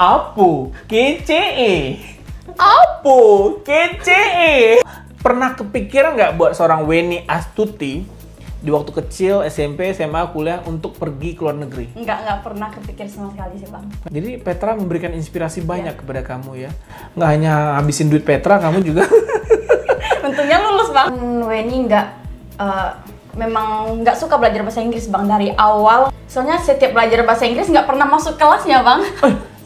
Apu, kece. Apu, kece. Pernah kepikiran nggak buat seorang Weni Astuti di waktu kecil, SMP, SMA, kuliah untuk pergi ke luar negeri? Nggak pernah kepikir sama sekali sih, Bang. Jadi Petra memberikan inspirasi banyak kepada kamu ya. Nggak hanya habisin duit Petra, kamu juga. Untungnya lulus, Bang. Weni memang nggak suka belajar bahasa Inggris, Bang, dari awal. Soalnya setiap belajar bahasa Inggris nggak pernah masuk kelasnya, Bang.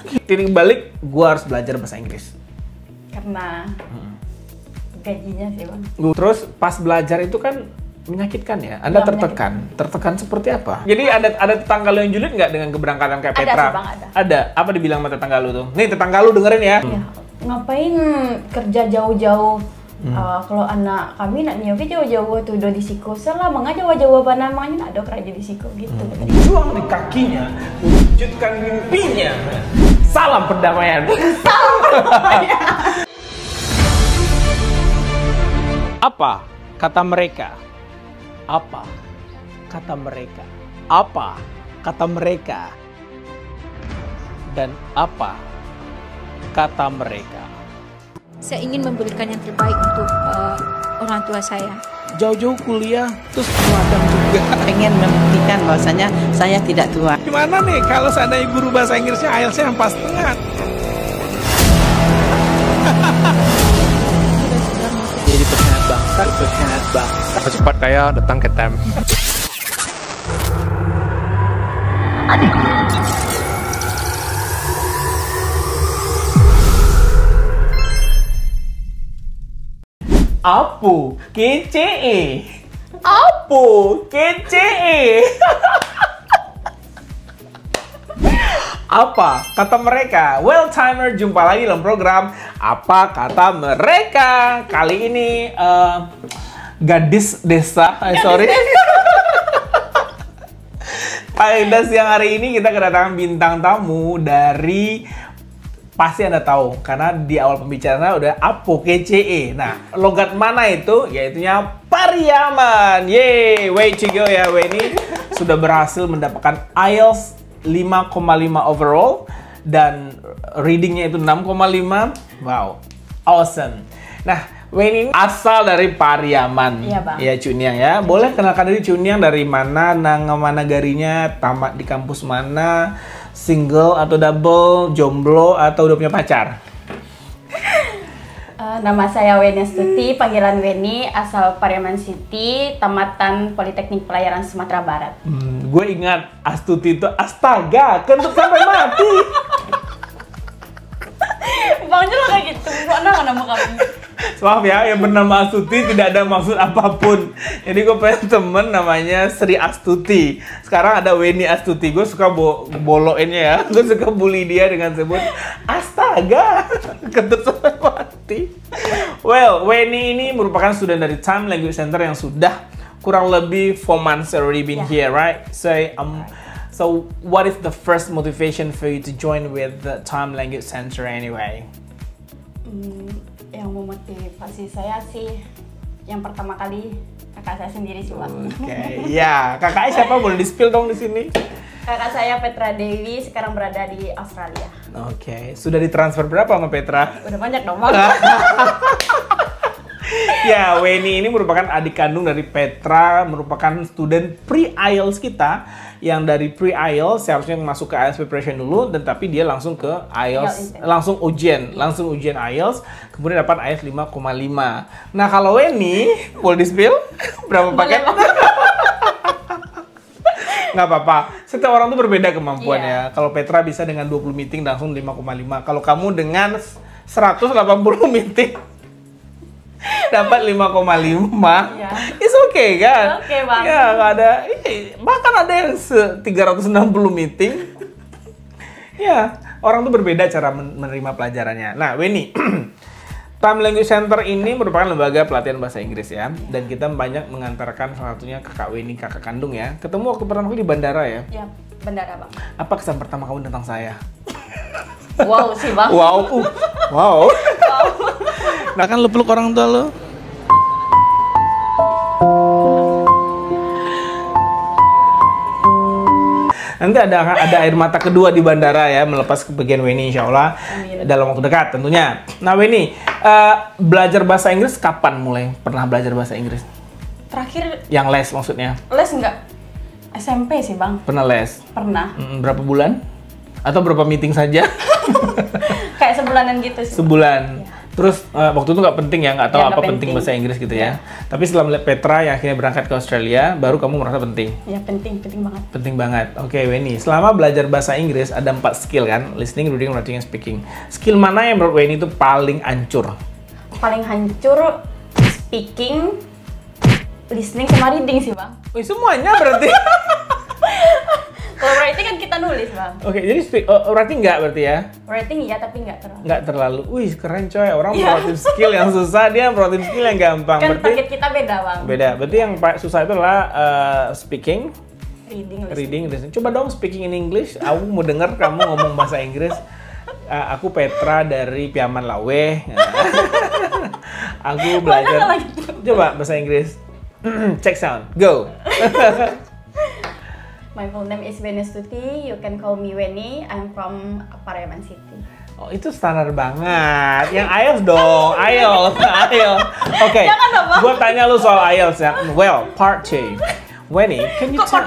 Titik balik, gua harus belajar bahasa Inggris. Karena gajinya sih, Bang. Terus pas belajar itu kan menyakitkan ya? Anda Ya, tertekan? Tertekan seperti apa? Jadi ada tetangga lu yang julid nggak dengan keberangkatan kayak Ada Petra? sih, Bang, ada. Ada? Apa dibilang sama tetangga lu tuh? Nih tetangga lu dengerin ya. Ya, ngapain kerja jauh-jauh? Kalau anak kami nak nyobi jauh-jauh tuh udah di Siko, salah mengajar jauh apa namanya ada kerja di Siko gitu. Berjuang di kakinya, mewujudkan mimpinya. Salam perdamaian. Apa kata mereka? Apa kata mereka? Apa kata mereka? Dan apa kata mereka? Saya ingin memberikan yang terbaik untuk orang tua saya. Jauh-jauh kuliah, terus peladang juga. Pengen membuktikan bahwasanya saya tidak tua. Gimana nih kalau seandainya guru bahasa Inggrisnya IELTS-nya 4,5? Jadi pengkhianat bangsa, pengkhianat bangsa. Cepat kaya datang ke TEM. Apu, kece. Apu, kece. Apa kata mereka? Well timer, jumpa lagi dalam program Apa Kata Mereka. Kali ini gadis desa, sorry. Pada siang hari ini kita kedatangan bintang tamu dari, pasti Anda tahu karena di awal pembicaraan udah Apu kece. Nah, logat mana itu? Yaitunya Pariaman. Yeay, way to go ya Weni. Sudah berhasil mendapatkan IELTS 5,5 overall dan readingnya itu 6,5. Wow, awesome. Nah, Weni ini asal dari Pariaman. Iya, Bang. Ya, Cuniang ya. Boleh kenalkan diri Cuniang dari mana, nama nagarinya, tamat di kampus mana, single atau double, jomblo atau udah punya pacar? Nama saya Weni Astuti, panggilan Weni, asal Pariaman City, tamatan Politeknik Pelayaran Sumatera Barat. Gue ingat Astuti itu astaga, kentut sampai mati. Bangnya lah kayak gitu, mana nama kami? Maaf ya, yang bernama Astuti tidak ada maksud apapun. Jadi gue punya temen namanya Sri Astuti. Sekarang ada Weni Astuti. Gue suka boloinnya ya. Gue suka bully dia dengan sebut astaga, kentut sampai mati. Well, Weni ini merupakan student dari Time Language Center yang sudah kurang lebih 4 months already been here, right? So what is the first motivation for you to join with the Time Language Center anyway? Yang memotivasi saya sih, yang pertama kali kakak saya sendiri sih, Bang. Oke, ya kakaknya siapa? Boleh di-spill dong di sini. Kakak saya Petra Dewi sekarang berada di Australia. Oke, sudah ditransfer berapa sama Petra? Udah banyak dong, Bang. Ya, Weni ini merupakan adik kandung dari Petra, merupakan student pre-IELTS kita, yang dari pre-IELTS seharusnya masuk ke IELTS preparation dulu, dan tapi dia langsung ke IELTS, langsung ujian IELTS, kemudian dapat IELTS 5,5. Nah, kalau Weni, boleh di-spill berapa paket? Nggak apa-apa, setiap orang tuh berbeda kemampuannya. Kalau Petra bisa dengan 20 meeting langsung 5,5. Kalau kamu dengan 180 meeting dapat 5,5. Ya. It's okay kan? Oke, Bang. Ya, nggak ada. Bahkan ada yang 360 meeting. Ya, orang tuh berbeda cara menerima pelajarannya. Nah, Weni, Time Language Center ini merupakan lembaga pelatihan bahasa Inggris ya. Dan kita banyak mengantarkan salah satunya kakak Weni, kakak kandung ya. Ketemu waktu pertama kali di bandara ya? Ya, bandara, Bang. Apa kesan pertama kamu tentang saya? Wow sih, Bang. Wow. Wow. Nah kan lu peluk orang tua lu. Nanti ada air mata kedua di bandara ya, melepas kepergian Weni insya Allah dalam waktu dekat tentunya. Nah Weni, belajar bahasa Inggris kapan mulai pernah belajar bahasa Inggris? Terakhir Yang les maksudnya? les enggak? SMP sih bang. Pernah les? Pernah. Berapa bulan? Atau berapa meeting saja? Kayak sebulanan gitu sih. Sebulan. Terus waktu itu nggak penting ya, nggak tahu Ya, apa nggak penting penting. bahasa Inggris gitu ya. Tapi setelah melihat Petra yang akhirnya berangkat ke Australia, baru kamu merasa penting. Ya penting banget. Penting banget. Oke, Weni. Selama belajar bahasa Inggris ada 4 skill kan? Listening, reading, writing, and speaking. Skill mana yang menurut Weni itu paling hancur? Paling hancur speaking, listening sama reading sih bang. Wih, semuanya berarti. Kalau writing kan kita nulis bang. Oke, jadi writing nggak berarti ya? Writing iya tapi nggak terlalu. Nggak terlalu. Wih, keren coy. Orang Iya. melatih skill yang susah, dia melatih skill yang gampang. Kan Berarti target kita beda bang. beda. Berarti yang susah itu adalah speaking, Reading, listening. reading, listening. Coba dong speaking in English. Aku mau denger kamu ngomong bahasa Inggris. Aku Petra dari Piaman Lawe. Aku belajar. Mana lagi? Coba bahasa Inggris. Check sound. Go. My full name is Weni Astuti. You can call me Weni. I'm from Pariaman City. Oh, itu standar banget. Yang IELTS dong. IELTS. Oke. Jangan dong, Bang. Gue tanya lu soal IELTS ya. Well, part 2. Weni, can you tell...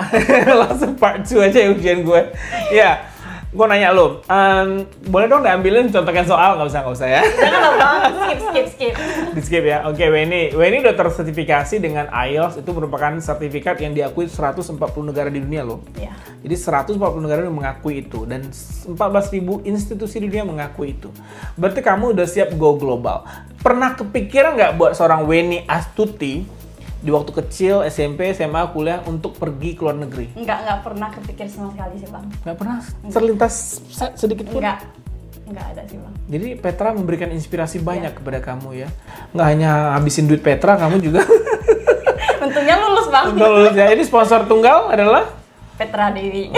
Langsung part 2 aja ujian gue. Ya. Gue nanya lu, boleh dong diambilin contohkan soal? Nggak usah ya. Jangan dong bang. Skip. Di skip ya. Oke, Weni udah tersertifikasi dengan IELTS. Itu merupakan sertifikat yang diakui 140 negara di dunia loh. Ya. Jadi 140 negara yang mengakui itu dan 14.000 institusi di dunia mengakui itu. Berarti kamu udah siap go global. Pernah kepikiran nggak buat seorang Weni Astuti di waktu kecil, SMP, SMA, kuliah untuk pergi ke luar negeri? Nggak pernah kepikir sama sekali sih bang. Nggak pernah terlintas sedikit pun? Nggak ada sih bang. Jadi Petra memberikan inspirasi banyak kepada kamu ya. Nggak hanya habisin duit Petra, kamu juga Untungnya lulus bang. lulus ya. Ini sponsor tunggal adalah Petra Dewi.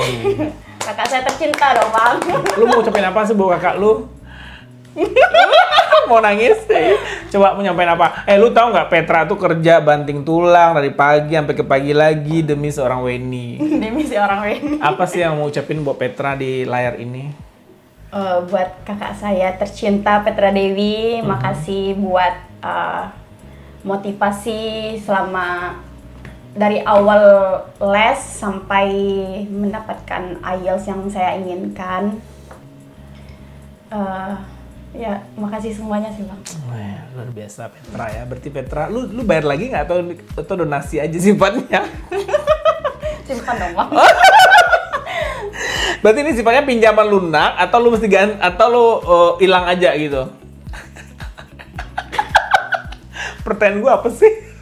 Kakak saya tercinta dong bang. lu mau ucapin apa sih buat kakak lu? Mau nangis? Coba mau nyampein apa? Lu tahu nggak Petra tuh kerja banting tulang dari pagi sampai ke pagi lagi demi seorang Weni. Demi si orang Weni. Apa sih yang mau ucapin buat Petra di layar ini? Buat kakak saya tercinta Petra Dewi, makasih buat motivasi selama dari awal les sampai mendapatkan IELTS yang saya inginkan. Ya, makasih semuanya sih bang. Wah, luar biasa Petra ya. Berarti Petra, lu bayar lagi nggak atau donasi aja sifatnya? Simpan dong bang. Berarti ini sifatnya pinjaman lunak atau lu mesti atau lu hilang aja gitu? Pertanyaan gua apa sih?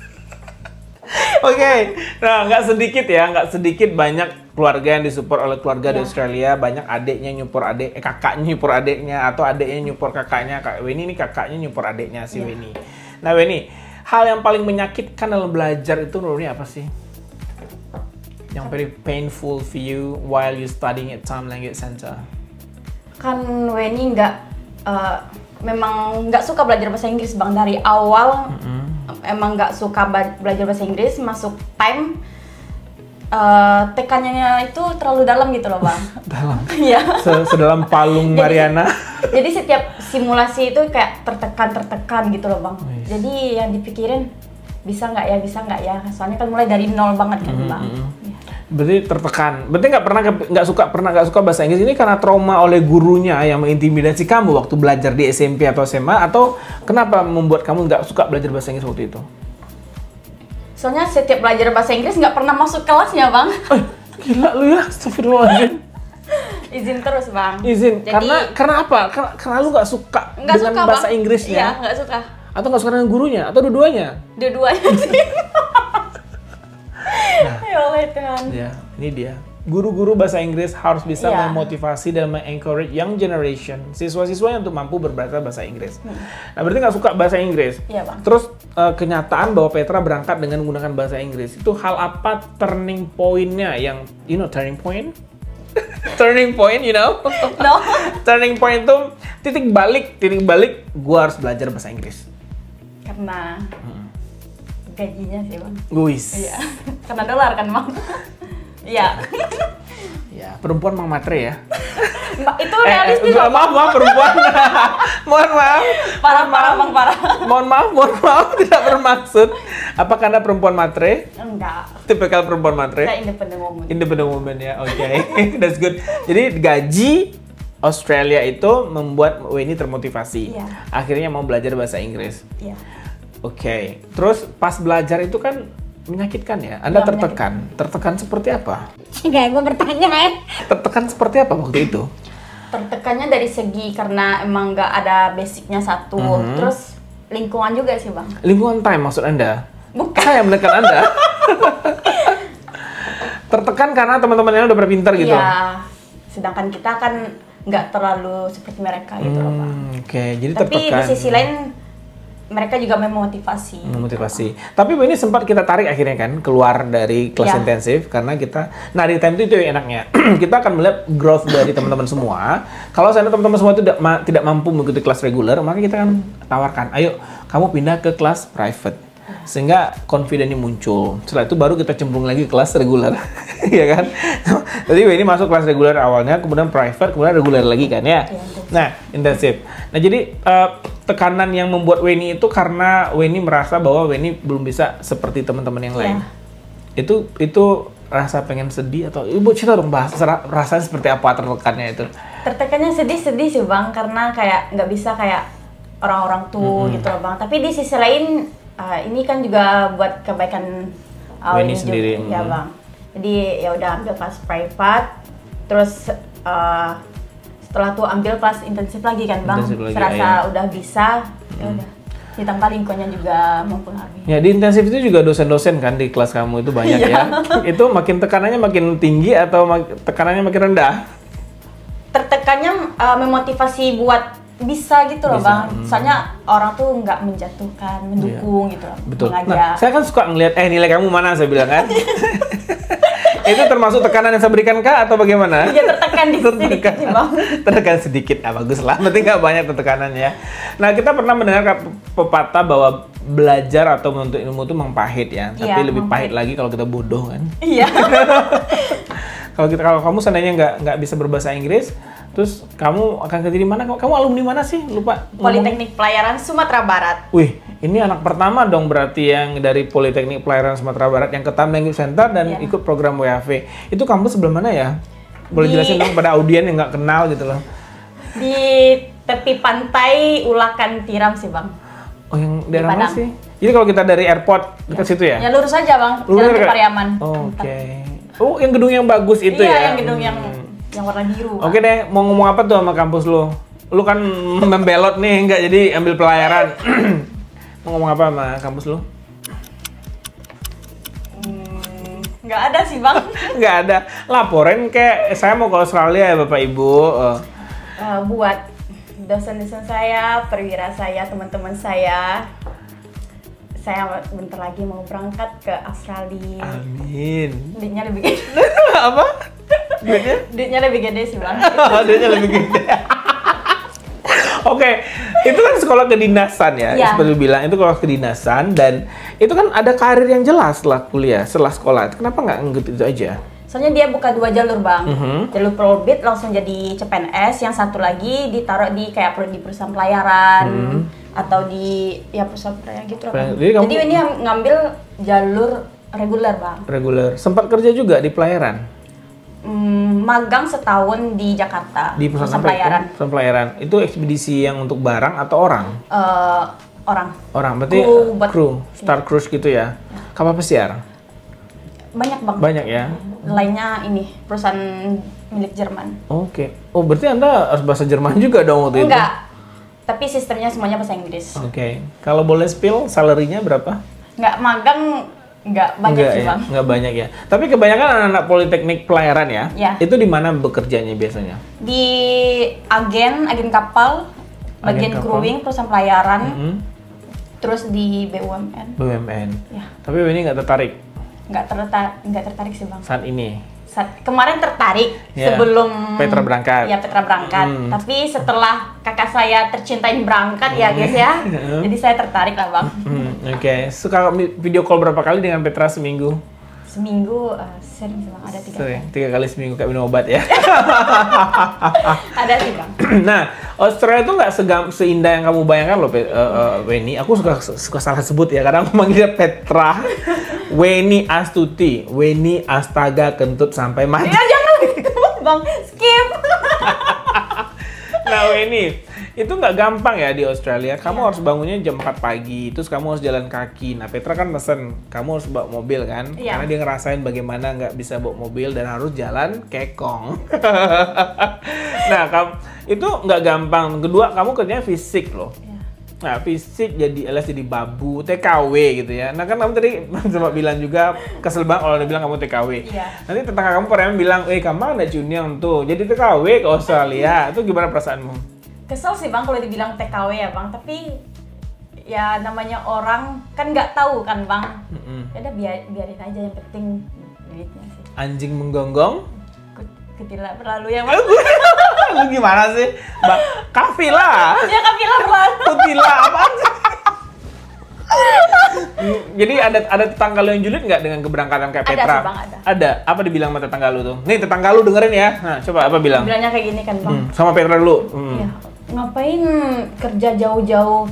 Oke, nah nggak sedikit banyak keluarga yang disupport oleh keluarga di Australia, banyak adiknya nyupport kakaknya nyupport adiknya, atau adiknya nyupport kakaknya. Kak Weni ini kakaknya nyupport adiknya si Weni. Nah Weni, hal yang paling menyakitkan dalam belajar itu menurutnya apa sih? Yang very painful for you while you studying at Time Language Center? Kan Weni memang nggak suka belajar bahasa Inggris bang dari awal. Emang nggak suka belajar bahasa Inggris, masuk time tekannya itu terlalu dalam gitu loh bang. Dalam? Iya. Sedalam palung Mariana. Jadi setiap simulasi itu kayak tertekan gitu loh bang. Jadi yang dipikirin bisa nggak ya, soalnya kan mulai dari nol banget kan bang. Ya. Berarti tertekan. Berarti nggak suka bahasa Inggris ini karena trauma oleh gurunya yang mengintimidasi kamu waktu belajar di SMP atau SMA, atau kenapa membuat kamu nggak suka belajar bahasa Inggris waktu itu? Soalnya setiap belajar bahasa Inggris nggak pernah masuk kelasnya bang. Gila lu ya, astagfirullahaladzim. Izin terus bang. Izin. Jadi, karena apa? Karena lu nggak suka dengan bahasa bang. Inggrisnya? Iya, nggak suka. Atau nggak suka dengan gurunya? Atau dua-duanya? Dua-duanya sih. Ya Allah Tuhan. Ya, ini dia. Guru-guru bahasa Inggris harus bisa Iya. memotivasi dan mengencourage young generation, siswa-siswanya untuk mampu berbahasa bahasa Inggris. Nah, berarti nggak suka bahasa Inggris. Iya, Bang. Terus kenyataan bahwa Petra berangkat dengan menggunakan bahasa Inggris, itu hal apa turning point-nya yang, turning point? Turning point, No. Turning point itu titik balik, gua harus belajar bahasa Inggris. Karena gajinya sih bang. Guys. Iya. Karena dolar kan bang. Iya. Ya, perempuan Mang Matre ya. Itu realistis loh. Maaf perempuan. Mohon maaf. Parah Bang, parah. Mohon maaf, tidak bermaksud. Apakah Anda perempuan matre? Enggak. Tipikal perempuan matre? Saya independent woman. Independent woman ya, oke. That's good. Jadi gaji Australia itu membuat Weni termotivasi. Iya. Akhirnya mau belajar bahasa Inggris. Iya. Oke. Terus pas belajar itu kan menyakitkan ya? Anda Ya, tertekan. Tertekan seperti apa? Enggak, gue bertanya, Tertekan seperti apa waktu itu? Tertekannya dari segi karena emang nggak ada basicnya satu, terus lingkungan juga sih Bang. Lingkungan time maksud Anda? Bukan. Saya menekan Anda. Tertekan karena teman-temannya udah pada pintar gitu? Iya. Sedangkan kita kan nggak terlalu seperti mereka gitu loh Bang. Oke, jadi Tapi tertekan. di sisi lain mereka juga memotivasi. Memotivasi. Tapi ini sempat kita tarik akhirnya kan keluar dari kelas Ya. intensif karena kita, nah di time itu yang enaknya kita akan melihat growth dari teman-teman semua. Kalau saya teman-teman semua itu tidak mampu mengikuti kelas reguler, maka kita akan tawarkan, ayo kamu pindah ke kelas private sehingga confidence muncul. Setelah itu baru kita cemplung lagi ke kelas reguler, ya kan? Jadi ini masuk kelas reguler awalnya, kemudian private, kemudian reguler lagi kan ya. Nah intensif. Nah jadi tekanan yang membuat Weni itu karena Weni merasa bahwa Weni belum bisa seperti teman-teman yang lain. Itu rasa pengen sedih atau Ibu cerita dong bahas rasanya seperti apa tertekannya itu? Tertekannya sedih sih Bang, karena kayak nggak bisa kayak orang-orang tuh gitu loh Bang. Tapi di sisi lain ini kan juga buat kebaikan Weni ini sendiri. juga, ya Bang. Jadi ya udah ambil kelas private, terus setelah tuh ambil kelas intensif lagi kan Bang. Intensif lagi, Serasa udah bisa, ya udah. Ditambah lingkungannya juga mempengaruhi. Ya di intensif itu juga dosen-dosen kan di kelas kamu itu banyak ya. Itu makin tekanannya makin tinggi atau tekanannya makin rendah? Tertekannya memotivasi buat bisa gitu loh Bisa, Bang. Soalnya orang tuh nggak menjatuhkan, mendukung gitu loh. Betul. Mengajak. Nah, saya kan suka ngelihat nilai kamu mana saya bilang kan. Itu termasuk tekanan yang saya berikan kah atau bagaimana? Iya tertekan sedikit sih Bang. Tertekan sedikit, bagus lah. Penting nggak banyak tertekanan ya. Nah kita pernah mendengar pepatah bahwa belajar atau menuntut ilmu itu memang pahit ya. Tapi Iya, lebih memang pahit lagi kalau kita bodoh kan. Iya. Kalau kamu seandainya nggak bisa berbahasa Inggris, terus kamu akan kerja di mana? Kamu alumni mana sih? Lupa. Politeknik Pelayaran Sumatera Barat. Wih, ini anak pertama dong berarti yang dari Politeknik Pelayaran Sumatera Barat yang ke Time Language Center dan ikut program WAV. Itu kampus sebelah mana ya? Boleh jelasin dong pada audien yang nggak kenal gitu loh. Di tepi pantai Ulakan Tiram sih Bang. Oh, yang daerah mana Padang. sih? Jadi kalau kita dari airport dekat situ ya? Ya lurus aja Bang, Lurus jalan ke dekat? Pariaman. Oke. Oh, yang gedung yang bagus itu Iya, ya? yang gedung yang warna biru. Oke deh, mau ngomong apa tuh sama kampus lu? Lu kan membelot nih, nggak jadi ambil pelayaran. Mau ngomong apa sama kampus lu? Nggak ada sih Bang. Nggak ada. Laporin kayak saya mau ke Australia ya Bapak Ibu. Buat dosen-dosen saya, perwira saya, teman-teman saya bentar lagi mau berangkat ke Australia. Amin. Duitnya lebih gede. Apa? Duitnya? Duitnya lebih gede sih Bang. Duitnya lebih gede. Oke, itu kan sekolah kedinasan ya, Iya. seperti bilang itu sekolah kedinasan dan itu kan ada karir yang jelas setelah kuliah, setelah sekolah. Kenapa nggak ngikut itu aja? Soalnya dia buka 2 jalur Bang. Mhm. Jalur Probit langsung jadi CPNS, yang satu lagi ditaruh di kayak di perusahaan pelayaran atau di ya perusahaan pelayaran gitu lah, Bang. Jadi kamu- Jadi ini yang ngambil jalur reguler Bang. Reguler. Sempat kerja juga di pelayaran Magang setahun di Jakarta. di perusahaan apa itu? pelayaran. Perusahaan pelayaran. Itu ekspedisi yang untuk barang atau orang? Orang. Orang. Berarti Kru buat- Star Cruise gitu ya. Kapal pesiar. Banyak Bang. Banyak ya. Lainnya ini perusahaan milik Jerman. Oke. Oh, berarti Anda harus bahasa Jerman juga dong waktu itu? Enggak. Tapi sistemnya semuanya bahasa Inggris. Oke. Kalau boleh spill, salary-nya berapa? Enggak magang, enggak banyak Enggak sih ya, Bang. enggak banyak ya. Tapi kebanyakan anak-anak politeknik pelayaran ya, Ya. itu di mana bekerjanya biasanya? Di agen kapal, bagian kapal. crewing, perusahaan pelayaran, Hmm, terus di BUMN. BUMN. Ya, Tapi ini nggak tertarik nggak tertarik sih Bang. saat ini. Kemarin tertarik Ya, sebelum Petra berangkat. Ya, Petra berangkat. Tapi setelah kakak saya tercintain berangkat ya guys ya. Jadi saya tertarik lah Bang. Oke. Suka video call berapa kali dengan Petra seminggu? Seminggu sering sih bang, ada 3 kali. Sering, 3 kali seminggu kayak minum obat ya. Ada sih bang. Nah, Australia itu nggak seindah yang kamu bayangkan loh, Weni. Aku suka salah sebut ya, kadang aku manggilnya Petra Weni Astuti. Weni astaga kentut sampai mati. Ya jangan gitu bang, skip. Nah, Weni, itu nggak gampang ya di Australia. Kamu harus bangunnya jam 4 pagi, terus kamu harus jalan kaki. Nah, Petra kan pesen, kamu harus bawa mobil kan? Iya. Karena dia ngerasain bagaimana nggak bisa bawa mobil dan harus jalan kekong. Nah, itu nggak gampang. Kedua, kamu kerjanya fisik loh. Iya. Nah, fisik jadi jadi babu, TKW gitu ya. Nah, kan kamu tadi sempat bilang juga kesel banget kalau dia bilang kamu TKW. Iya. Nanti tetangga kamu pernah bilang, kamu ada Cuniang tuh, jadi TKW ke Australia. Itu gimana perasaanmu? Kesel sih bang kalau dibilang TKW ya bang, tapi ya namanya orang kan nggak tahu kan bang. Ya udah biarin aja, yang penting duitnya sih. Anjing menggonggong? Ketilah berlalu ya bang. Lu gimana sih? Mbak, Kafila. Ya kapilah berlalu. Kutila apaan sih? Jadi ada tetangga lu yang julid nggak dengan keberangkatan kayak Ada Petra? sih, Bang, ada. Ada. Apa dibilang sama tetangga lu tuh? Nih tetangga lu dengerin ya. Nah, coba apa bilang? Bilangnya kayak gini kan bang. Sama Petra dulu. Ya, ngapain kerja jauh-jauh?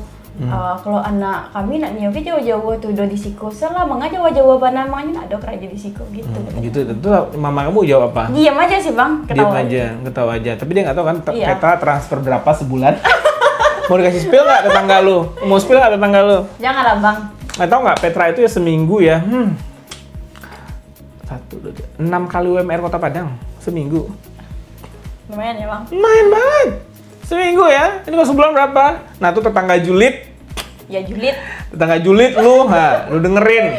Kalau anak kami nak nyobi jauh-jauh tuh udah di Siko, lah mengaja jauh apa namanya ada kerja di Siko gitu. Gitu. Tentu mama kamu jawab apa? Diam aja sih bang, Diam ketawa. aja, ketawa aja. Tapi dia nggak tahu kan Iya. Petra transfer berapa sebulan. Mau dikasih spill nggak tetangga lu? Mau spill nggak tetangga lu? Jangan lah bang. Nggak tahu nggak, Petra itu ya seminggu ya. 6 kali UMR Kota Padang seminggu. Lumayan ya bang. Lumayan banget. Seminggu ya. Ini kalau sebulan berapa? Nah, tuh tetangga julid. Ya julid. Tetangga julid lu, lu dengerin.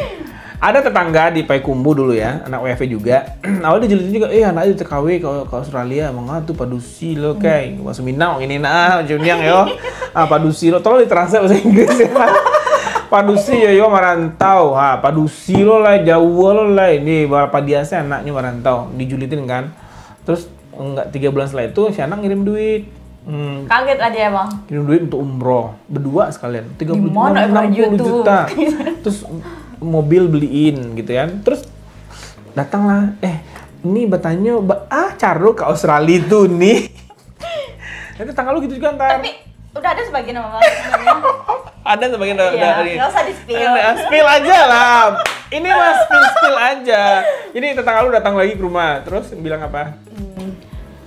Ada tetangga di Payakumbuh dulu ya, anak WF juga. Awalnya dia julid juga, anaknya di TKW ke Australia, tuh padusi lo kayak. Mas Minang ini Juniang yo. Padusi lo, tolong ditranslate bahasa Inggris ya. Padusi yo merantau. Padusi lo lah, jauh lo lah. Ini berapa dia sih anaknya merantau, dijulidin kan. Terus enggak 3 bulan setelah itu si anak ngirim duit. Kaget aja ya bang. Kirim duit untuk umroh berdua sekalian 30 Gimana juta. Terus mobil beliin gitu kan. Terus datanglah ini bertanya Carlo ke Australia tuh nih. Nanti tanggal lu gitu juga ntar. Tapi udah ada sebagian sama bang. Ada sebagian Iya, dari nggak usah di-spill. Spill aja lah. Ini mas spill aja. Jadi tetangga lu datang lagi ke rumah, terus bilang apa?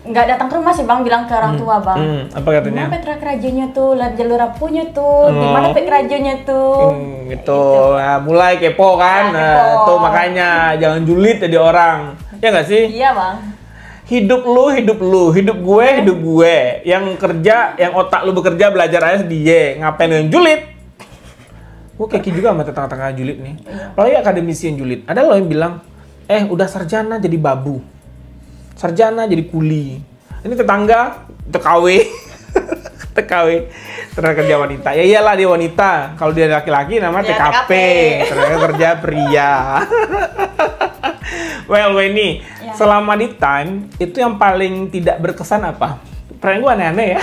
Nggak datang ke rumah sih bang, bilang ke orang tua bang. Apa katanya? Gimana Petra kerajonya tuh, lihat jalur apunya tuh, gimana Pet kerajonya tuh. Gitu. Nah, mulai kepo kan. Nah, kepo. Tuh makanya jangan julid jadi orang. Ya nggak sih? Iya bang. Hidup lu, hidup gue. Yang kerja, yang otak lu bekerja, belajar aja dia. Ngapain lu yang julid? Gue keki juga sama tetangga-tetangga julid nih. Apalagi akademisi yang julid. Ada lo yang bilang, udah sarjana jadi babu. Sarjana jadi kuli. Ini tetangga, TKW. TKW. Tenaga kerja wanita. Ya iyalah dia wanita. Kalau dia laki-laki namanya Ya, TKP. Tenaga kerja pria. Well, Weni, selama di time, itu yang paling tidak berkesan apa? Pertanyaan gue aneh-aneh ya.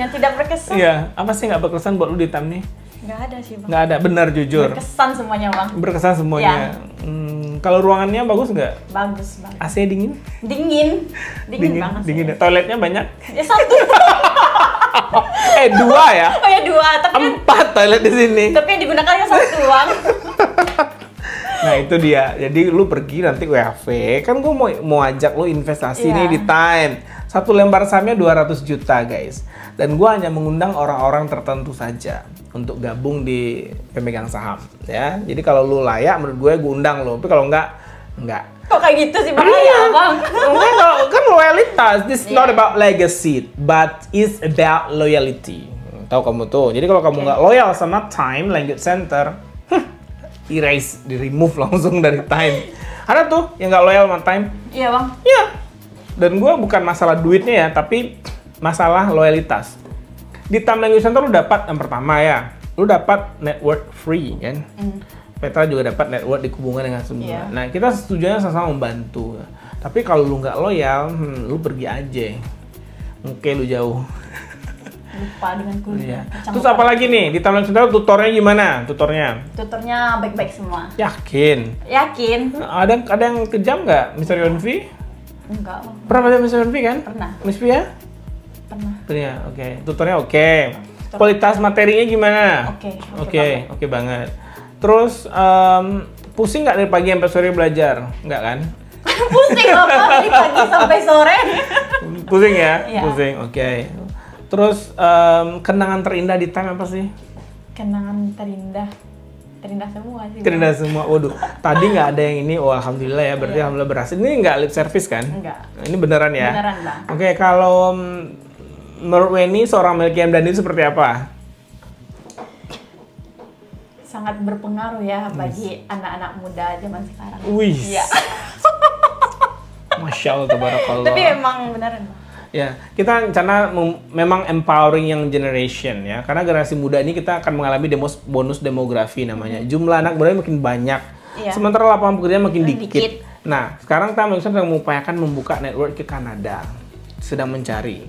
Yang tidak berkesan? Iya, apa sih nggak berkesan buat lu di time nih? Nggak ada sih bang. Nggak ada, benar jujur. Berkesan semuanya bang. Berkesan semuanya. Kalau ruangannya bagus nggak? Bagus bang. AC dingin? Dingin banget. Dingin. Toiletnya banyak? Ya 1. 2 ya? Oh ya 2, tapi 4 toilet di sini. tapi yang digunakannya 1 bang. Nah itu dia, jadi lu pergi nanti WHV, kan gue mau ajak lu investasi nih di time. 1 lembar sahamnya 200 juta guys. Dan gue hanya mengundang orang-orang tertentu saja untuk gabung di pemegang saham ya. Jadi kalau lu layak menurut gue undang lu, tapi kalau enggak. Kok kayak gitu sih bang? Iya bang. Enggak, kan loyalitas. This is not about legacy, but it's about loyalty. Tahu kamu tuh. Jadi kalau kamu nggak loyal sama Time Language Center, erase, di remove langsung dari Time. Ada tuh yang nggak loyal sama Time. Iya bang. Iya. Dan gue bukan masalah duitnya ya, tapi masalah loyalitas. Di Time Language Center lu dapat yang pertama ya, lu dapat network free kan. Petra juga dapat network di hubungan dengan semua. Iya. Nah kita setujunya sama-sama membantu. Tapi kalau lu nggak loyal, lu pergi aja. Oke lu jauh. lupa dengan kuliah. Iya. Terus apa lagi nih di Tamlan Center, tutornya gimana? Tutornya baik-baik semua. Yakin? Yakin? Ada yang kejam nggak, Mr. Yonvi? Enggak. Pernah baca Mr. Yonvi kan? Pernah. Miss Pia? Pernah. Pernah. Oke. Tutornya oke. Kualitas materinya gimana? Oke banget. Terus pusing nggak dari pagi sampai sore belajar? Nggak kan? Pusing apa dari pagi sampai sore? Pusing ya? Iya. Pusing. Oke. Terus kenangan terindah di time apa sih? Kenangan terindah semua sih. Terindah semua. Waduh, tadi nggak ada yang ini. Oh, alhamdulillah ya. Berarti alhamdulillah berhasil. Ini nggak lip service kan? Enggak. Ini beneran ya? Beneran, Bang. Oke, kalau menurut Weni seorang Melky Hamdani seperti apa? Sangat berpengaruh ya bagi anak-anak muda zaman sekarang. Wih. Iya. Masya Allah, tabarakallah. Tapi emang beneran, Bang. Ya, kita rencana memang empowering young generation ya. Karena generasi muda ini kita akan mengalami bonus demografi namanya. Jumlah anak muda makin banyak. Iya. Sementara lapangan pekerjaan makin dikit. Dikit. Nah, sekarang kita sedang mengupayakan membuka network ke Kanada. Sedang mencari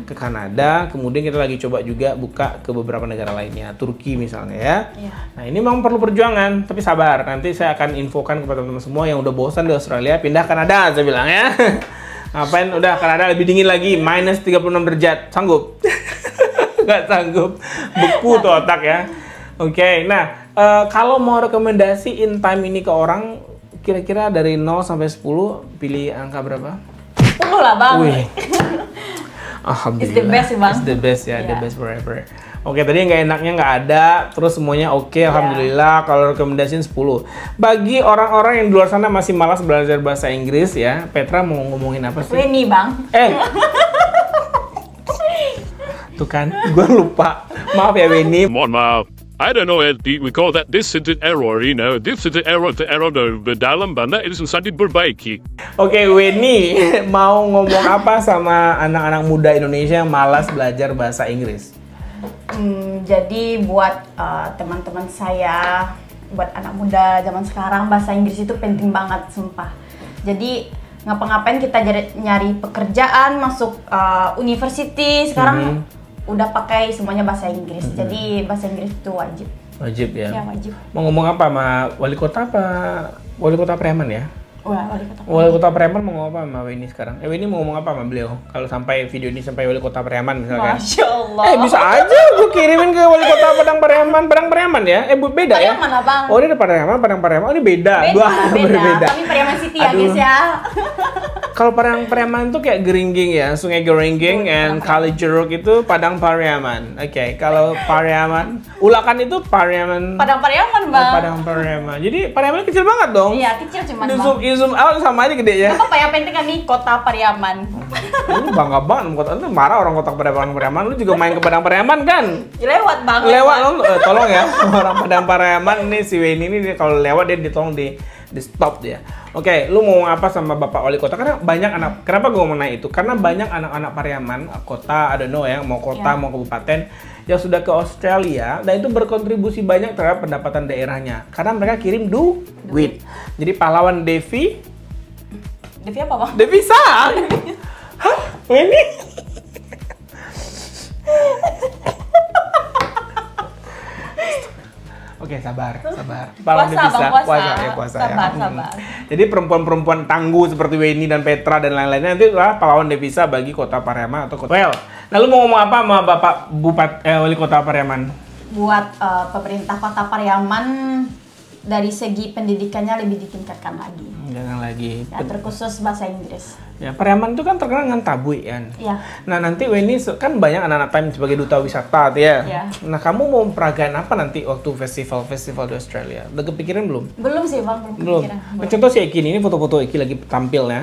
ke Kanada, kemudian kita lagi coba juga buka ke beberapa negara lainnya, Turki misalnya ya. Iya. Nah, ini memang perlu perjuangan, tapi sabar. Nanti saya akan infokan kepada teman-teman semua yang udah bosan di Australia, pindah Kanada, saya bilang ya. Ngapain udah Kanada lebih dingin lagi, minus 36 derajat, sanggup? Nggak sanggup, beku tuh otak ya. Oke, nah kalau mau rekomendasi in time ini ke orang, kira-kira dari 0 sampai 10, pilih angka berapa? 10 lah, Bang. Wih. Alhamdulillah. It's the best sih, Bang. It's the best ya, the Yeah. best forever. Oke, tadi yang nggak enaknya nggak ada, terus semuanya oke, alhamdulillah. Kalau rekomendasiin 10. Bagi orang-orang yang di luar sana masih malas belajar bahasa Inggris ya, Petra mau ngomongin apa sih? Weni, Bang. Tuh kan, gue lupa. Maaf ya Weni. Come on, Ma. I don't know, we call that dissented error, you know. Dissented error dalam banda itu susah diperbaiki. Oke, Weni mau ngomong apa sama anak-anak muda Indonesia yang malas belajar bahasa Inggris? Jadi buat teman-teman saya, buat anak muda zaman sekarang, bahasa Inggris itu penting banget, sumpah. Jadi ngapa-ngapain kita nyari pekerjaan, masuk university, sekarang udah pakai semuanya bahasa Inggris. Jadi bahasa Inggris itu wajib. Wajib ya? Ya, wajib. Mau ngomong apa sama wali kota apa? Wali kota Preman ya? Wah, wali kota. Wali kota Preman mau ngomong apa sama Weni sekarang? Weni mau ngomong apa sama beliau? Kalau sampai video ini sampai wali kota Preman misalkan. Masya Allah. Bisa aja gue kirimin ke wali kota Padang Pariaman. Padang Pariaman ya? Beda ya? Pariaman, Abang. Oh, ini ada Padang Pariaman. Oh, ini beda. Dua hal berbeda. Kami Pariaman City ya, Aduh. guys ya. Kalau Padang Pariaman itu kayak Geringging ya, Sungai Geringging and Kali Jeruk itu Padang Pariaman. Oke, kalau Pariaman, Ulakan itu Pariaman. Padang Pariaman, Bang. Padang Pariaman. Jadi Pariaman kecil banget dong. Iya, kecil cuman, Di Bang. zoom out sama aja gede ya. Gak apa-apa, yang penting kami kota Pariaman. Lu bangga banget sama kota itu, marah orang kota Padang Pariaman. Lu juga main ke Padang Pariaman kan? Lewat, Bang. Lewat lu, tolong ya orang Padang Pariaman ini si Weni ini kalau lewat dia ditolong di stop dia. Oke, lu mau ngomong apa sama Bapak Wali Kota? Karena banyak anak, kenapa gue mau nanya itu? Karena banyak anak-anak Pariaman, kota, I don't know ya, mau kota, mau kabupaten, yang sudah ke Australia, dan itu berkontribusi banyak terhadap pendapatan daerahnya. Karena mereka kirim duit. Jadi pahlawan Devi apa, Bang? Devisa. Hah? Weni? Oke, sabar. Pahlawan Puasa, Devisa. Bang, puasa. Puasa Sabar, ya. sabar. Jadi perempuan-perempuan tangguh seperti Weni dan Petra dan lain-lainnya itu adalah pahlawan Devisa bagi kota Pariaman atau kota. Well, lalu mau ngomong apa sama Bapak Wali Kota Pariaman? Buat pemerintah kota Pariaman, dari segi pendidikannya lebih ditingkatkan lagi. Jangan lagi. Ya, terkhusus bahasa Inggris. Ya, Pariaman itu kan terkenal dengan tabui kan. Iya. Nah, nanti Weni kan banyak anak-anak time sebagai duta wisata ya. Iya. Nah, kamu mau peragaan apa nanti waktu festival di Australia? Udah kepikiran belum? Belum sih, Bang, Belum. kepikiran. Nah, contoh si Eki ini foto-foto Eki lagi tampil ya.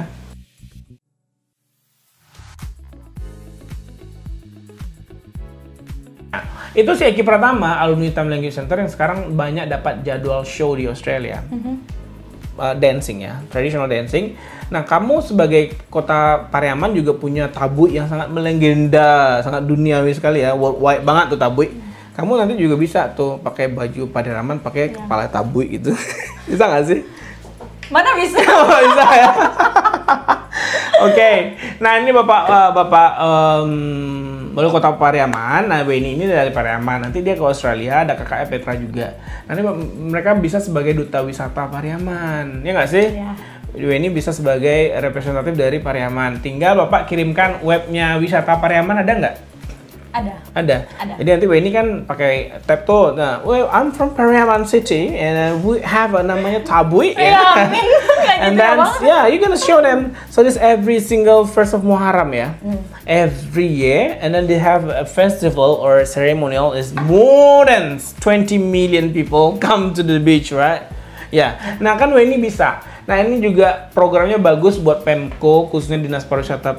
Nah, itu si Eki Pratama, alumni Tamlan Youth Center yang sekarang banyak dapat jadwal show di Australia. Dancing ya, traditional dancing. Nah, kamu sebagai kota Pariaman juga punya tabui yang sangat melegenda, sangat duniawi sekali ya, worldwide banget tuh tabui. Kamu nanti juga bisa tuh pakai baju Pariaman, pakai kepala tabui gitu. Bisa nggak sih? Mana bisa? Bisa ya. Oke. Nah, ini Bapak Baru kota Pariaman. Nah, Weni ini dari Pariaman. Nanti dia ke Australia, ada kakaknya Petra juga. Nanti mereka bisa sebagai duta wisata Pariaman. Ya nggak sih? Iya. Weni bisa sebagai representatif dari Pariaman. Tinggal Bapak kirimkan webnya wisata Pariaman, ada nggak? Ada. Jadi nanti Weni kan pakai tab tuh. Nah, well, I'm from Pariaman City and we have namanya Tabui. Iya, And then you're gonna show them. So this every single first of Muharram ya. Every year, and then they have a festival or ceremonial is more than 20 million people come to the beach, right? Ya. Nah kan Weni bisa. Nah ini juga programnya bagus buat Pemko, khususnya Dinas Pariwisata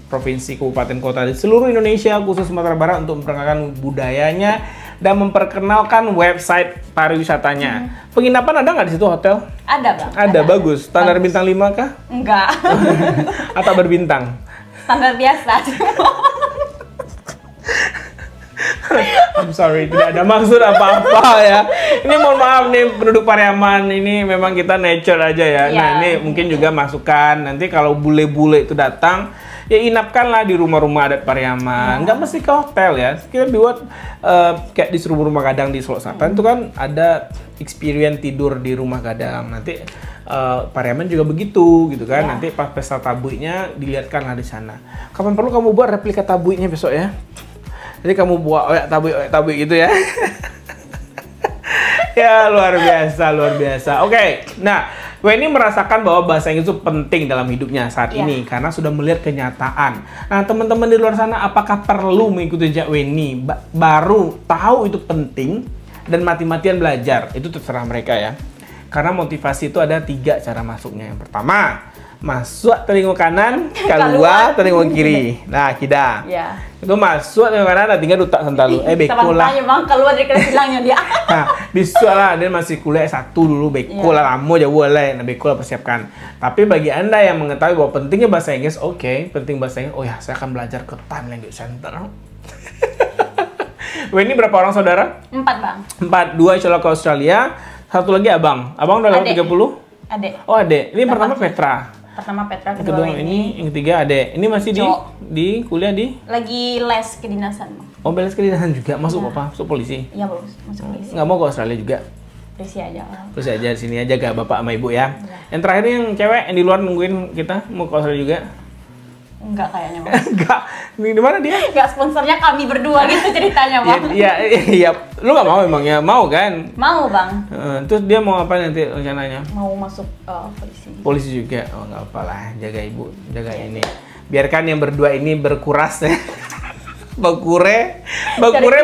Provinsi, Kabupaten, Kota di seluruh Indonesia, khusus Sumatera Barat untuk memperkenalkan budayanya dan memperkenalkan website pariwisatanya. Penginapan ada nggak di situ hotel? Ada Bang. Ada, bagus. Standar bintang 5 kah? Enggak. Atau berbintang? Standar biasa. I'm sorry, tidak ada maksud apa-apa ya. Ini mohon maaf nih penduduk Pariaman, ini memang kita nature aja ya. Nah ini mungkin juga masukan, nanti kalau bule-bule itu datang, ya inapkanlah di rumah-rumah adat Pariaman. Nggak mesti ke hotel ya. Kita buat kayak di rumah gadang di Sulawesi Selatan itu kan ada experience tidur di rumah gadang. Nanti Pariaman juga begitu gitu kan. Nanti pas pesta tabuinya dilihatkanlah di sana. Kapan perlu kamu buat replika tabuinya besok ya? Jadi kamu buat oyak tabuik gitu ya. Ya luar biasa. Oke. Nah, Weni merasakan bahwa bahasa Inggris itu penting dalam hidupnya saat ini karena sudah melihat kenyataan. Nah, teman-teman di luar sana apakah perlu mengikuti jejak Weni baru tahu itu penting dan mati-matian belajar? Itu terserah mereka ya. Karena motivasi itu ada 3 cara masuknya. Yang pertama, masuk telinga kanan, keluar telinga kiri. Nah, kita. Ya. Itu masuk telinga kanan, ada 3 dutak sentalu. Beko lah. Bang, keluar dari kelas hilangnya dia. Nah, bisa lah, dia masih kuliah S1 dulu, beko lah, lama jauh boleh. Nah, beko lah persiapkan. Tapi bagi Anda yang mengetahui bahwa pentingnya bahasa Inggris, oke, penting bahasa Inggris. Oh ya, saya akan belajar ke Time Language Center. Weni berapa orang saudara? 4 Bang. 4, 2 insya Allah ke Australia. 1 lagi abang. Abang udah lewat 30? Adek. Oh, adek. Ini pertama Petra. Pertama Petra, Kedua ini, yang ketiga adek. Ini masih di kuliah di? Lagi les kedinasan. Oh, beres kedinasan juga. Masuk apa? Masuk polisi? Iya, bagus. Masuk polisi. Nggak mau ke Australia juga? Polisi aja. Terus aja di sini aja gak bapak sama ibu ya. Yang terakhir yang cewek yang di luar nungguin kita mau ke Australia juga? Enggak kayaknya Bang. Enggak. Di mana dia? Enggak, sponsornya kami berdua gitu ceritanya Bang. Iya. Lu nggak mau emangnya? Mau kan? Mau Bang. Terus dia mau apa nanti rencananya? Mau masuk polisi. Polisi juga? Oh nggak apa lah, jaga ibu, jaga ini. Biarkan yang berdua ini berkuras ya. Bakure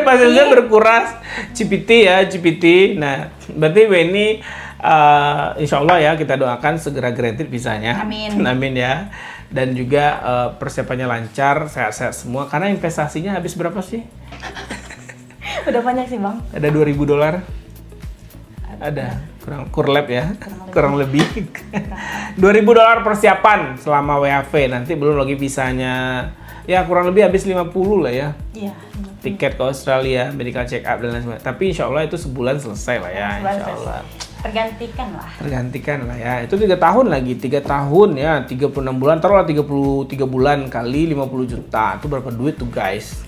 bahasanya berkuras. CPT ya, CPT. Nah, berarti Weni insya Allah ya kita doakan segera granted visanya. Amin. Amin ya. Dan juga persiapannya lancar, sehat-sehat semua. Karena investasinya habis berapa sih? Udah banyak sih Bang. Ada $2.000? Ada. Kurang ya. Kurang lebih. $2.000 persiapan selama WHV. Nanti belum lagi visanya. Ya kurang lebih habis 50 lah ya. Iya. Tiket ke Australia, medical check up dan lain sebagainya. Tapi insya Allah itu sebulan selesai lah ya. Insya Allah. Tergantikan lah ya. Itu 3 tahun lagi. 3 tahun ya. 36 bulan. Taruhlah 33 bulan kali 50 juta. Itu berapa duit tuh guys?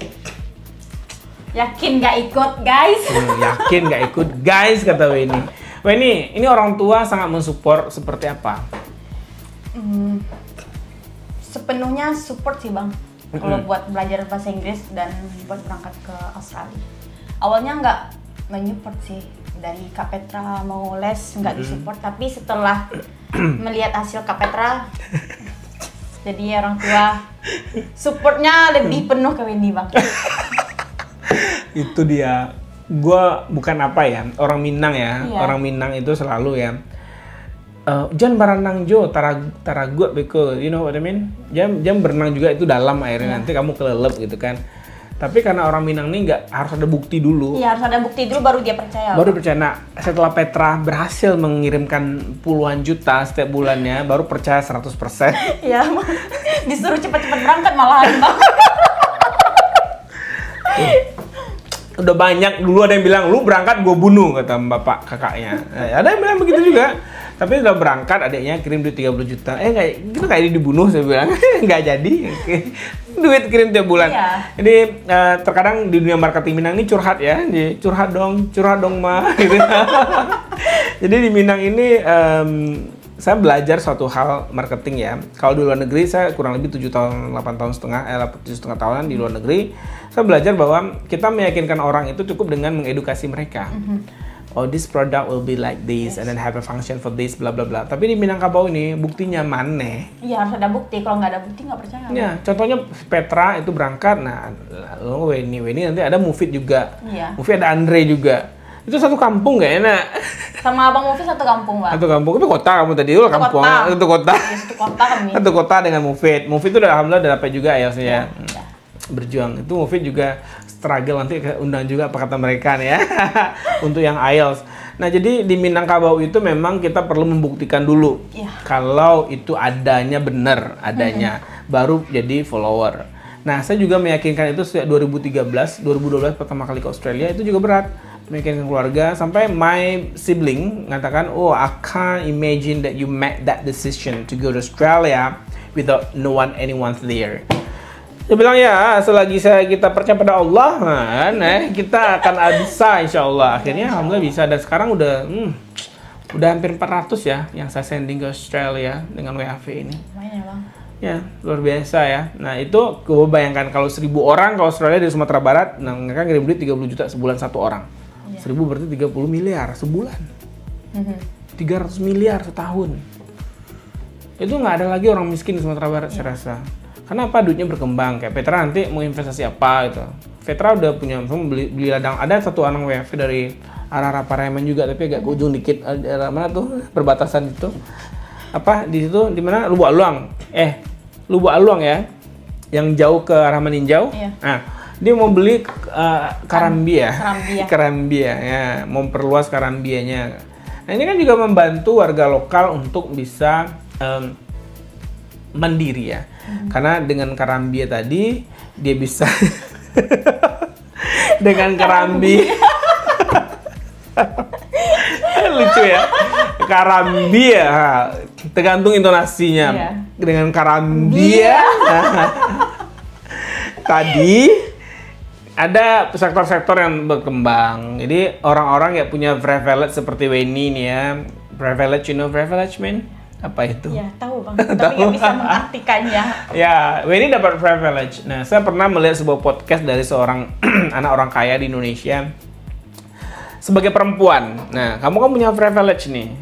Yakin gak ikut guys? Yakin gak ikut guys kata Weni. Weni, ini orang tua sangat mensupport seperti apa? Sepenuhnya support sih Bang. Kalau buat belajar bahasa Inggris dan buat berangkat ke Australia. Awalnya nggak menyupport sih. Dari Kak Petra mau les nggak disupport. Tapi setelah melihat hasil Kak Petra, jadi orang tua supportnya lebih penuh ke Weni Bang. Itu dia. Gua bukan apa ya, orang Minang ya. Iya. Orang Minang itu selalu ya. Jangan berenang jo, taragut beko, you know what I mean? Jangan berenang juga itu dalam airnya, nanti kamu kelelep gitu kan. Tapi karena orang Minang nih nggak harus ada bukti dulu. Iya, harus ada bukti dulu baru dia percaya. Baru percaya. Nah, setelah Petra berhasil mengirimkan puluhan juta setiap bulannya, baru percaya 100%. Iya, disuruh cepat-cepat berangkat malahan Bang. Udah banyak dulu ada yang bilang lu berangkat gue bunuh kata bapak kakaknya. Ada yang bilang begitu juga. Tapi udah berangkat adiknya kirim duit 30 juta. Kayak dibunuh saya bilang. Nggak jadi. Duit kirim tiap bulan. Iya. Jadi terkadang di dunia marketing Minang ini curhat ya. Jadi, curhat dong ma. Gitu. Jadi di Minang ini saya belajar suatu hal marketing ya. Kalau di luar negeri saya kurang lebih 7 tahun, 8 tahun setengah, 7,5 tahunan di luar negeri. Saya belajar bahwa kita meyakinkan orang itu cukup dengan mengedukasi mereka. Oh, this product will be like this and then have a function for this, bla bla bla. Tapi di Minangkabau ini buktinya mana? Iya, harus ada bukti. Kalau nggak ada bukti nggak percaya. Ya, contohnya Petra itu berangkat. Nah, Weni nanti ada Mufid juga. Iya. Mufid ada Andre juga. Itu satu kampung gak enak? Sama Abang Mufid satu kampung, Bang. Satu kampung, tapi kota kamu tadi, lu kampung. Satu kota. Iya, satu kota kami. Satu kota dengan Mufid. Mufid itu udah alhamdulillah udah dapat juga IELTS-nya. Ya. Berjuang. Itu Mufid juga struggle, nanti undang juga apa kata mereka nih ya. Untuk yang IELTS. Nah, jadi di Minangkabau itu memang kita perlu membuktikan dulu. Iya. Kalau itu adanya benar, baru jadi follower. Nah, saya juga meyakinkan itu sejak 2013, 2012 pertama kali ke Australia itu juga berat. Meyakinkan keluarga, sampai my sibling mengatakan, oh, I can't imagine that you made that decision to go to Australia without anyone there. Dia bilang ya, selagi kita percaya pada Allah, kita akan bisa insya Allah. Akhirnya alhamdulillah bisa, dan sekarang udah hampir 400 ya yang saya sending ke Australia dengan WHV ini. Lumayan ya, Bang. Ya, luar biasa ya. Nah, itu gue bayangkan kalau 1.000 orang ke Australia dari Sumatera Barat, nah mereka ngirim duit 30 juta sebulan satu orang. 1.000 berarti 30 miliar sebulan. 300 miliar setahun. Itu nggak ada lagi orang miskin di Sumatera Barat saya rasa. Karena apa? Duitnya berkembang. Kayak Petra nanti mau investasi apa gitu. Petra udah punya, beli ladang. Ada satu anak WFV dari arah-arah Pariaman juga, tapi agak ke ujung dikit. Arah mana tuh? Perbatasan itu. Apa? Di situ, di mana? Lubuk Aluang. Lubuk Aluang ya. Yang jauh ke arah Meninjau. Iya. Nah, dia mau beli Karambia. Karambia ya, memperluas Karambianya. Nah, ini kan juga membantu warga lokal untuk bisa mandiri ya. Karena dengan Karambia tadi dia bisa dengan Karambia lucu ya. Karambia tergantung intonasinya. Iya. Dengan Karambia tadi ada sektor-sektor yang berkembang. Jadi orang-orang yang punya privilege seperti Weni nih ya. Privilege, you know privilege, man? Apa itu? Ya, tahu Bang. Tapi nggak bisa mengartikannya. Ya, Weni dapat privilege. Nah, saya pernah melihat sebuah podcast dari seorang anak orang kaya di Indonesia. Sebagai perempuan. Nah, kamu kan punya privilege nih.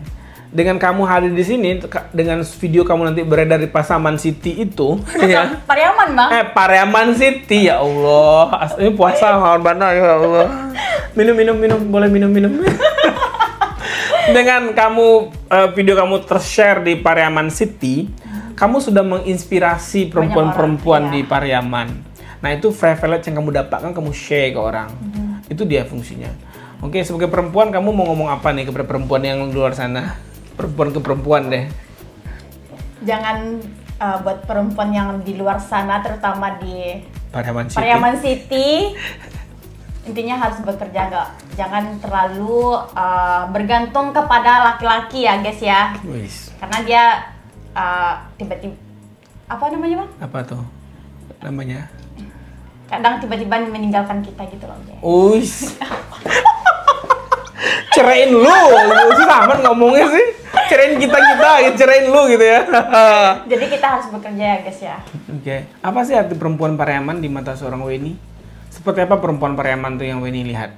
Dengan kamu hadir di sini, dengan video kamu nanti beredar di Pasaman City itu, ya. Pariaman, Bang. Pariaman City, ya Allah. Ini puasa lawan benar ya Allah. Minum, boleh minum. Dengan kamu video kamu tershare di Pariaman City, kamu sudah menginspirasi perempuan-perempuan di Pariaman. Nah, itu privilege yang kamu dapatkan, kamu share ke orang. Itu dia fungsinya. Oke, sebagai perempuan kamu mau ngomong apa nih kepada perempuan yang di luar sana? Perempuan ke perempuan deh. Jangan buat perempuan yang di luar sana, terutama di Pariaman City. Pariaman City, intinya harus bekerja, jangan terlalu bergantung kepada laki-laki ya guys ya. Wis. Karena dia tiba-tiba apa namanya Bang? Apa tuh namanya? Kadang tiba-tiba meninggalkan kita gitu loh. Uis. Cerain lu susah amat ngomongnya sih. Cerain kita, cerain lu gitu ya. Jadi kita harus bekerja ya guys ya. Oke. Apa sih arti perempuan Pariaman di mata seorang Weni? Seperti apa perempuan Pariaman tuh yang Weni lihat?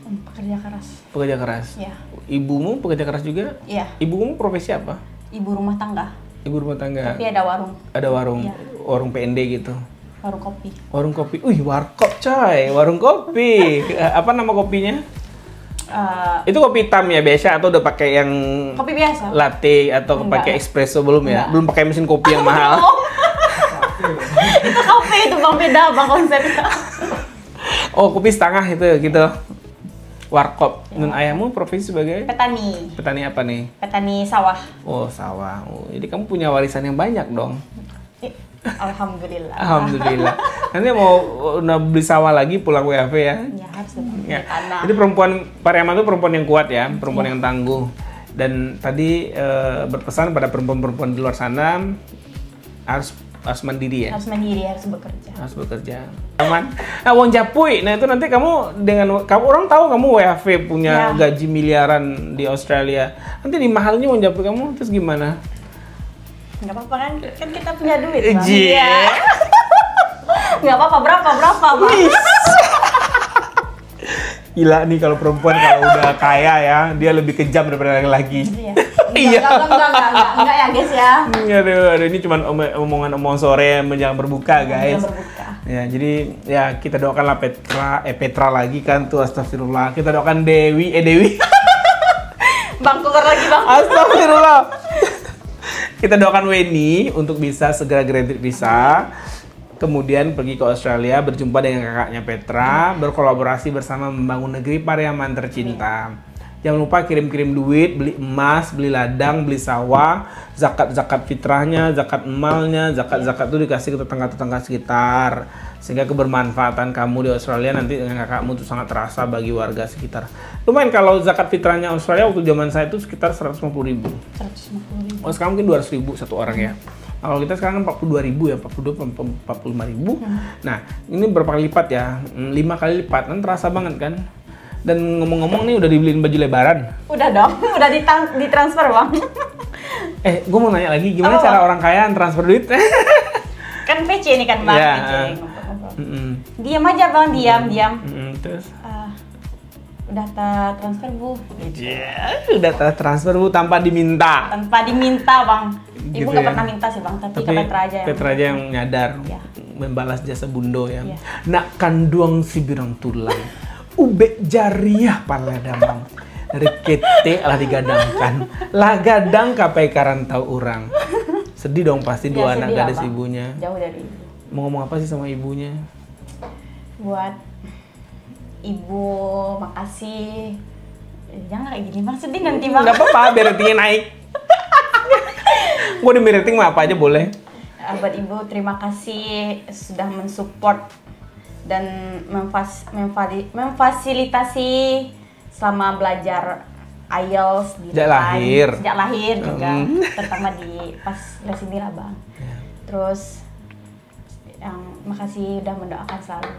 Pekerja keras. Pekerja keras. Iya. Ibumu pekerja keras juga? Iya. Ibumu profesi apa? Ibu rumah tangga. Ibu rumah tangga. Tapi ada warung. Ada warung, Iya. warung PND gitu. Warung kopi. Warung kopi. Warkop coy, warung kopi. Apa nama kopinya? Itu kopi hitam ya biasa atau udah pakai yang Kopi biasa. latte atau Enggak. pakai espresso belum ya? Enggak. Belum pakai mesin kopi yang mahal. Itu kopi itu Bang, beda Bang konsepnya. Oh, kopi setengah itu gitu. Warkop. Dan ayahmu profesi sebagai Petani. petani apa nih? Petani sawah. Oh, sawah. Oh, jadi kamu punya warisan yang banyak dong. Alhamdulillah. Alhamdulillah. Nanti mau beli sawah lagi pulang WHV ya? Ya harus dong. Ya. Tanah. Jadi perempuan Pariaman itu perempuan yang kuat ya, perempuan yang tangguh. Dan tadi berpesan pada perempuan-perempuan di luar sana harus mandiri ya. Harus mandiri, harus bekerja. Harus bekerja. Aman. Nah, wong Japui. Nah, itu nanti kamu orang tahu kamu WHV punya gaji miliaran di Australia. Nanti dimahalnya wong Japui kamu terus gimana? Nggak apa-apa kan kita punya duit, Bang. Iya. Nggak apa-apa, berapa, Bang? Gila nih kalau perempuan kalau udah kaya ya, dia lebih kejam daripada laki-laki. Iya. Enggak ya, guys ya. Aduh, ini cuma omongan sore menjelang berbuka, guys. Berbuka. Ya, jadi ya kita doakanlah Petra lagi kan tuh, astagfirullah. Kita doakan Dewi. Bang, keluar lagi, Bang. Astagfirullah. Kita doakan Weni untuk bisa segera graduate visa. Kemudian pergi ke Australia, berjumpa dengan kakaknya Petra, berkolaborasi bersama membangun negeri Pariaman tercinta. Jangan lupa kirim-kirim duit, beli emas, beli ladang, beli sawah, zakat fitrahnya, zakat emalnya, zakat itu dikasih ke tetangga-tetangga sekitar. Sehingga kebermanfaatan kamu di Australia nanti dengan kakakmu itu sangat terasa bagi warga sekitar. Lumayan kalau zakat fitrahnya Australia waktu zaman saya itu sekitar 150.000. 150.000. Oh, sekarang mungkin 200.000 satu orang ya. Kalau kita sekarang kan 42.000 ya, 45.000. Nah, ini berapa kali lipat ya? 5 kali lipat, kan terasa banget kan? Dan ngomong-ngomong nih udah dibeliin baju lebaran. Udah dong, udah ditransfer, Bang. Gue mau nanya lagi, gimana cara orang kaya transfer duit? Kan PC ini kan, Bang. Ya. PC. Diam aja, Bang, diam. Terus? Udah transfer, Bu. Udah transfer, Bu, tanpa diminta. Tanpa diminta, Bang. Ibu Gitu nggak ya? pernah minta sih, Bang, tapi ke Petra aja. Petra aja yang nyadar, Ya. membalas jasa bundo ya. Ya. Nak kanduang si birang tulang, ube jariah pala damang. Dari kete lah digadangkan, lah gadang kapai karantau orang. Sedih dong pasti dua Ya, anak sedih, gadis Abang. ibunya. Jauh dari ibu. Mau ngomong apa sih sama ibunya? Buat ibu, makasih. Jangan kayak gini, Bang, sedih nanti, Bang. Nggak apa-apa, biar ratingnya naik. Gue demi rating mah apa aja boleh. Buat ibu, terima kasih sudah mensupport dan memfasilitasi selama belajar IELTS di Sejak lahir. Sejak lahir juga, terutama di pas les ini lah, Bang. Terus makasih udah mendoakan selalu.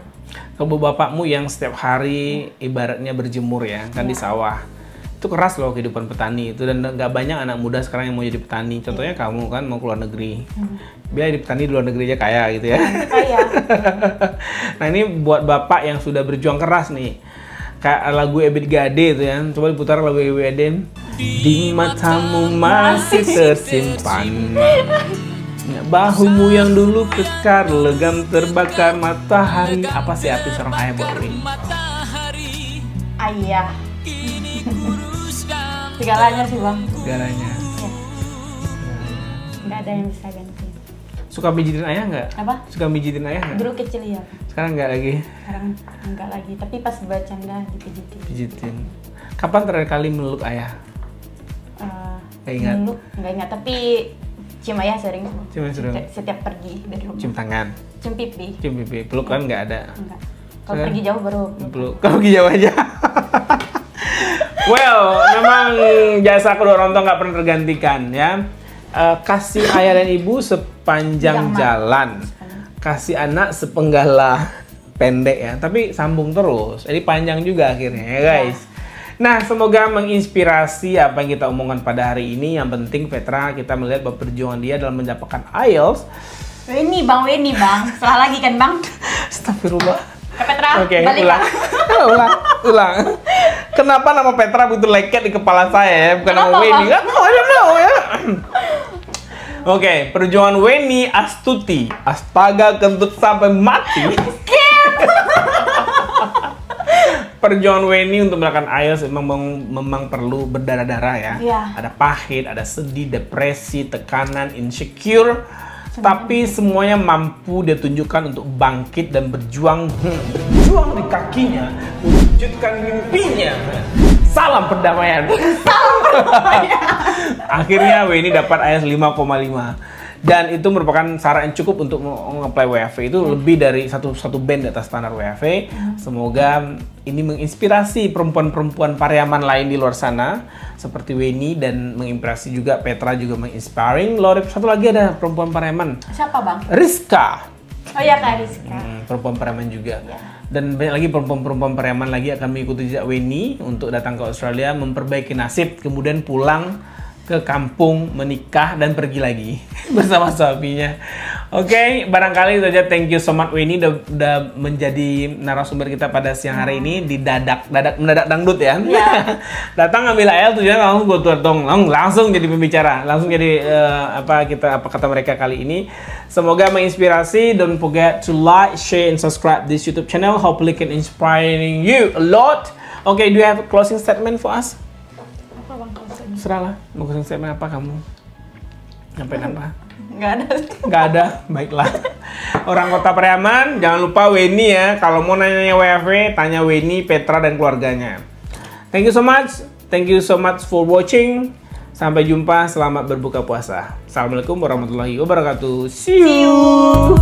Kalau bapakmu yang setiap hari ibaratnya berjemur ya, kan di sawah. Itu keras loh kehidupan petani itu, dan nggak banyak anak muda sekarang yang mau jadi petani. Contohnya kamu kan mau keluar negeri. Biar jadi petani di luar negeri aja kaya gitu ya. Kaya. Nah, ini buat bapak yang sudah berjuang keras nih. Kayak lagu Ebit Gade itu ya. Coba diputar lagu Ebit Gade. Di matamu masih tersimpan. Bahumu yang dulu kekar, legam terbakar matahari. Apa sih arti seorang ayah buat ini? Ayah. Segalanya sih, Bang. Segalanya. Ya. Nggak ada yang bisa ganti. Suka mijitin ayah nggak? Apa? Suka mijitin ayah nggak? Dulu kecil ya. Sekarang nggak lagi? Sekarang enggak lagi. Tapi pas bercanda dipijitin. Pijitin. Kapan terakhir kali meluk ayah? Nggak ingat? Dulu nggak ingat. Tapi cium ayah sering. Cium sering. Setiap pergi dari rumah. Cium tangan? Cium pipi. Cium pipi? Peluk kan nggak ada? Enggak. Kalau pergi jauh baru Peluk. Kalau pergi jauh aja. Well, memang jasa kedua orang tua nggak pernah tergantikan ya. Kasih ayah dan ibu sepanjang jalan, kasih anak sepenggala pendek ya, tapi sambung terus. Jadi panjang juga akhirnya ya guys. Nah, semoga menginspirasi apa yang kita omongkan pada hari ini. Yang penting Petra, kita melihat bahwa perjuangan dia dalam mendapatkan IELTS. Weni bang. Salah lagi kan, Bang? Astagfirullah. Petra, Oke, balik ulang. ulang. Kenapa nama Petra butuh leket di kepala saya ya, bukan nama Weni? I don't know ya. Oke, perjuangan Weni Astuti. Astaga, kentut sampai mati. Perjuangan Weni untuk melakukan IELTS memang perlu berdarah-darah ya. Iya. Ada pahit, ada sedih, depresi, tekanan, insecure. Tapi semuanya mampu dia tunjukkan untuk bangkit dan berjuang di kakinya, mewujudkan mimpinya. Salam perdamaian. Akhirnya Weni dapat IELTS 5,5. Dan itu merupakan syarat yang cukup untuk nge-apply WFH. Itu lebih dari satu band di atas standar WFH. Semoga ini menginspirasi perempuan-perempuan Pariaman lain di luar sana seperti Weni, dan menginspirasi juga Petra, juga menginspiring. Satu lagi ada perempuan Pariaman. Siapa bang? Rizka. Oh ya Kak Rizka. Perempuan Pariaman juga. Ya. Dan banyak lagi perempuan-perempuan Pariaman lagi akan mengikuti jejak Weni untuk datang ke Australia, memperbaiki nasib, kemudian pulang ke kampung, menikah, dan pergi lagi bersama suaminya. Oke, barangkali itu aja. Thank you so much Weni udah menjadi narasumber kita pada siang hari ini di mendadak dangdut ya. Datang ambil AL tujuannya langsung gue tuang, langsung jadi pembicara, langsung jadi apa kata mereka kali ini. Semoga menginspirasi. Don't forget to like, share, and subscribe this YouTube channel. Hopefully can inspiring you a lot. Okay, do you have a closing statement for us? Serahlah, mau closing statement apa kamu? Nyampein apa? Nggak ada, baiklah. Orang Kota Pariaman, jangan lupa Weni ya. Kalau mau nanya WFH, tanya Weni, Petra, dan keluarganya. Thank you so much for watching. Sampai jumpa, selamat berbuka puasa. Assalamualaikum warahmatullahi wabarakatuh. See you.